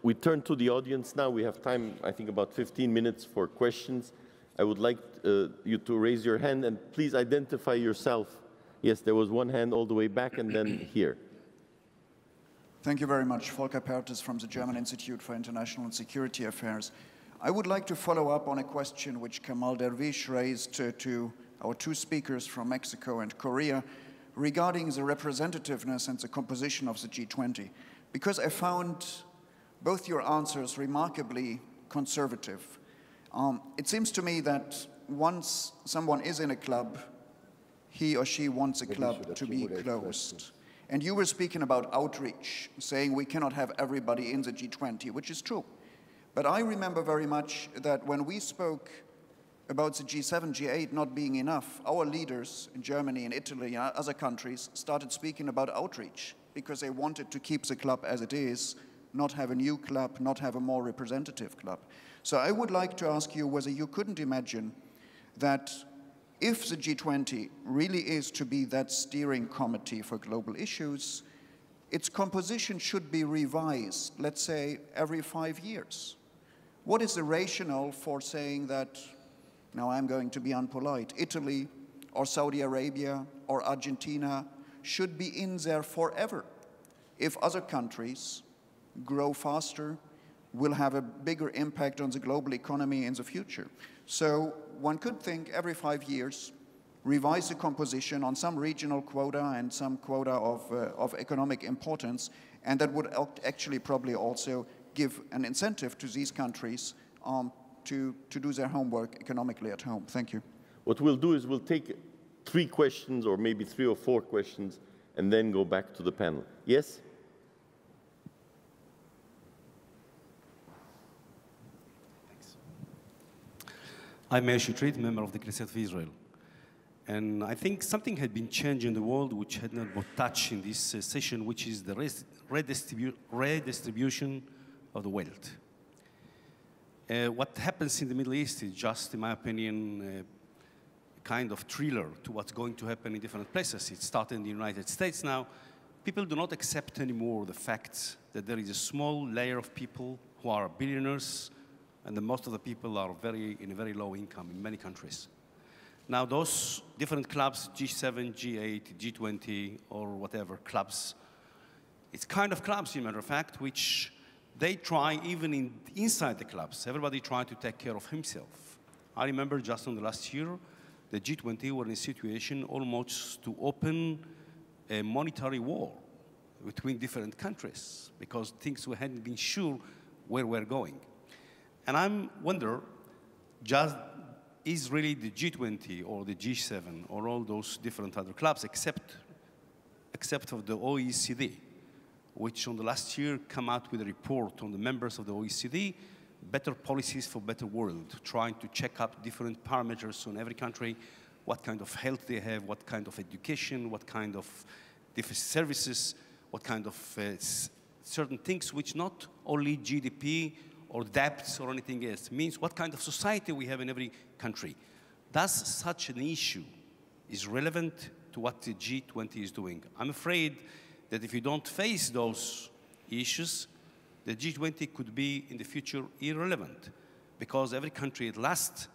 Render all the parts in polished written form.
we turn to the audience now. We have time, I think, about 15 minutes for questions. I would like you to raise your hand and please identify yourself. Yes, there was one hand all the way back and then here. Thank you very much. Volker Pertes from the German Institute for International and Security Affairs. I would like to follow up on a question which Kamal Dervish raised to our two speakers from Mexico and Korea regarding the representativeness and the composition of the G20, because I found both your answers remarkably conservative. It seems to me that once someone is in a club, he or she wants a club to be closed. And you were speaking about outreach, saying we cannot have everybody in the G20, which is true. But I remember very much that when we spoke about the G7, G8 not being enough, our leaders in Germany and Italy and other countries started speaking about outreach because they wanted to keep the club as it is, not have a new club, not have a more representative club. So I would like to ask you whether you couldn't imagine that if the G20 really is to be that steering committee for global issues, its composition should be revised, let's say, every 5 years. What is the rationale for saying that, now I'm going to be unpolite, Italy or Saudi Arabia or Argentina should be in there forever if other countries grow faster, will have a bigger impact on the global economy in the future? So one could think every 5 years, revise the composition on some regional quota and some quota of economic importance, and that would actually probably also give an incentive to these countries to do their homework economically at home. Thank you. What we'll do is we'll take 3 questions or maybe 3 or 4 questions and then go back to the panel. Yes? Thanks. I'm Meir Shitrit, member of the Knesset of Israel. And I think something had been changed in the world which had not been touched in this session, which is the redistribution of the wealth. What happens in the Middle East is just, in my opinion, a kind of thriller to what's going to happen in different places. It started in the United States now. People do not accept anymore the fact that there is a small layer of people who are billionaires, and most of the people are in a very low income in many countries. Now, those different clubs, G7, G8, G20, or whatever clubs, it's kind of clubs, as a matter of fact, which they try even inside the clubs. Everybody tries to take care of himself. I remember just in the last year, the G20 were in a situation almost to open a monetary war between different countries because things we hadn't been sure where we're going. And I wonder, just is really the G20 or the G7 or all those different other clubs, except for the OECD, which on the last year come out with a report on the members of the OECD, better policies for better world, trying to check up different parameters on every country, what kind of health they have, what kind of education, what kind of different services, what kind of certain things which not only GDP or debts or anything else, means what kind of society we have in every country. Does such an issue is relevant to what the G20 is doing? I'm afraid that if you don't face those issues, the G20 could be in the future irrelevant because every country at last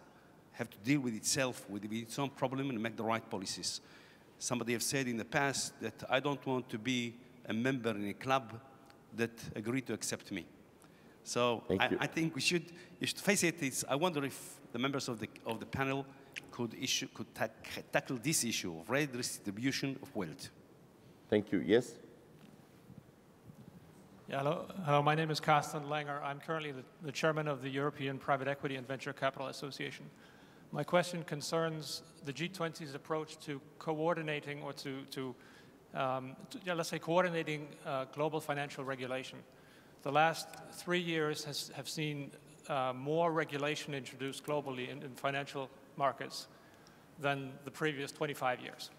have to deal with itself, with its own problem and make the right policies. Somebody have said in the past that I don't want to be a member in a club that agreed to accept me. So I think you should face it. I wonder if the members of the panel could tackle this issue of redistribution of wealth. Thank you. Yes? Yeah, hello, my name is Carsten Langer. I'm currently the chairman of the European Private Equity and Venture Capital Association. My question concerns the G20's approach to coordinating or let's say coordinating global financial regulation. The last 3 years have seen more regulation introduced globally in financial markets than the previous 25 years.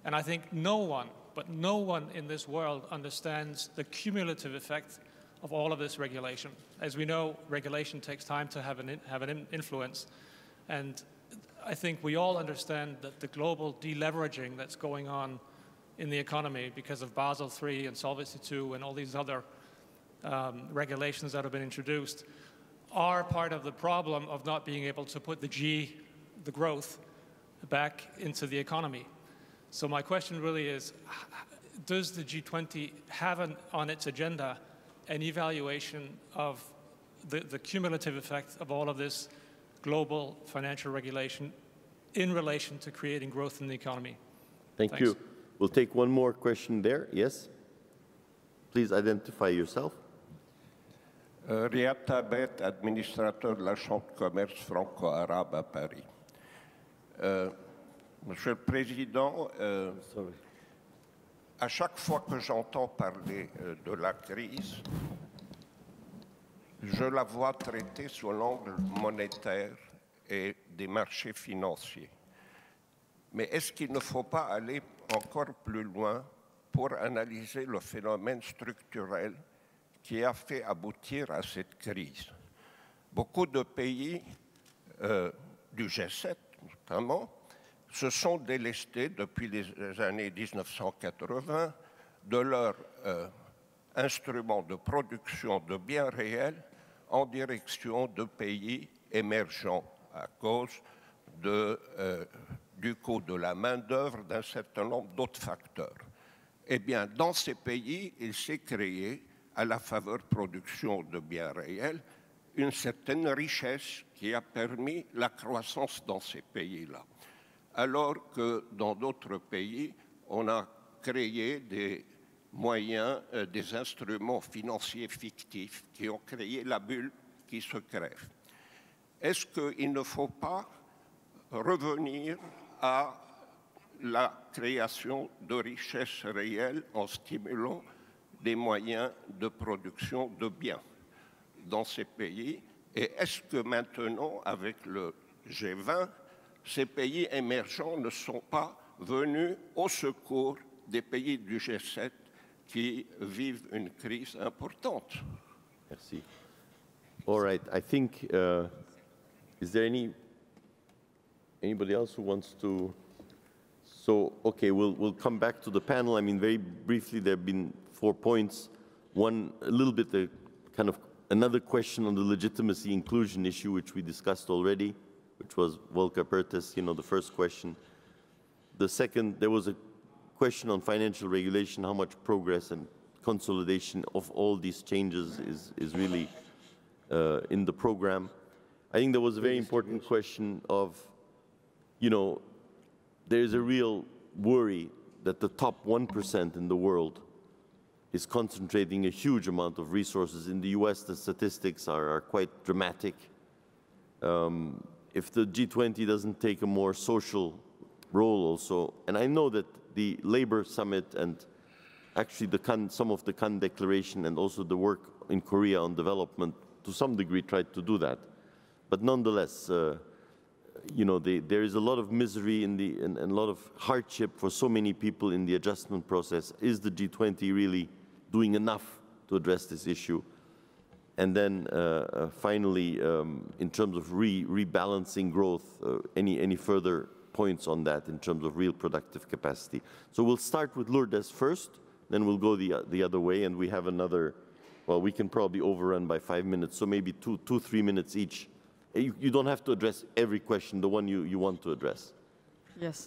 And I think no one in this world understands the cumulative effect of all of this regulation. As we know, regulation takes time to have an influence. And I think we all understand that the global deleveraging that's going on in the economy because of Basel III and Solvency II and all these other regulations that have been introduced are part of the problem of not being able to put the growth, back into the economy. So my question really is, does the G20 have on its agenda an evaluation of the cumulative effect of all of this global financial regulation in relation to creating growth in the economy? Thanks. You. We'll take one more question there. Yes? Please identify yourself. Riyad Tabet, administrateur de la Chambre de commerce franco-arabe à Paris. Monsieur le Président, à chaque fois que j'entends parler de la crise, je la vois traitée sous l'angle monétaire et des marchés financiers. Mais est-ce qu'il ne faut pas aller encore plus loin pour analyser le phénomène structurel qui a fait aboutir à cette crise? Beaucoup de pays du G7, notamment, se sont délestés depuis les années 1980 de leurs instruments de production de biens réels en direction de pays émergents à cause du coût de la main-d'œuvre, d'un certain nombre d'autres facteurs. Eh bien, dans ces pays, il s'est créé, à la faveur production de biens réels, une certaine richesse qui a permis la croissance dans ces pays-là. Alors que dans d'autres pays, on a créé des moyens, des instruments financiers fictifs qui ont créé la bulle qui se crève. Est-ce qu'il ne faut pas revenir à la création de richesses réelles en stimulant des moyens de production de biens dans ces pays? Et est-ce que maintenant, avec le G20, ces pays émergents ne sont pas venus au secours des pays du G7 qui vivent une crise importante? Merci. All right. I think, is there anybody else who wants to? So, okay, we'll come back to the panel. I mean, very briefly, there have been 4 points. One, a little bit, kind of another question on the legitimacy inclusion issue, which we discussed already, which was Volker Pertes, the first question. The second, there was a question on financial regulation, how much progress and consolidation of all these changes is really in the program. I think there was a very important question of, there's a real worry that the top 1% in the world is concentrating a huge amount of resources. In the US, the statistics are quite dramatic. If the G20 doesn't take a more social role also, and I know that the Labor Summit and actually some of the Cannes Declaration and also the work in Korea on development to some degree tried to do that. But nonetheless, there is a lot of misery and a lot of hardship for so many people in the adjustment process. Is the G20 really doing enough to address this issue? And then finally, in terms of rebalancing growth, any further points on that in terms of real productive capacity? So we'll start with Lourdes first, then we'll go the other way, and we have another, well, we can probably overrun by 5 minutes, so maybe 3 minutes each. You don't have to address every question, the one you want to address. Yes.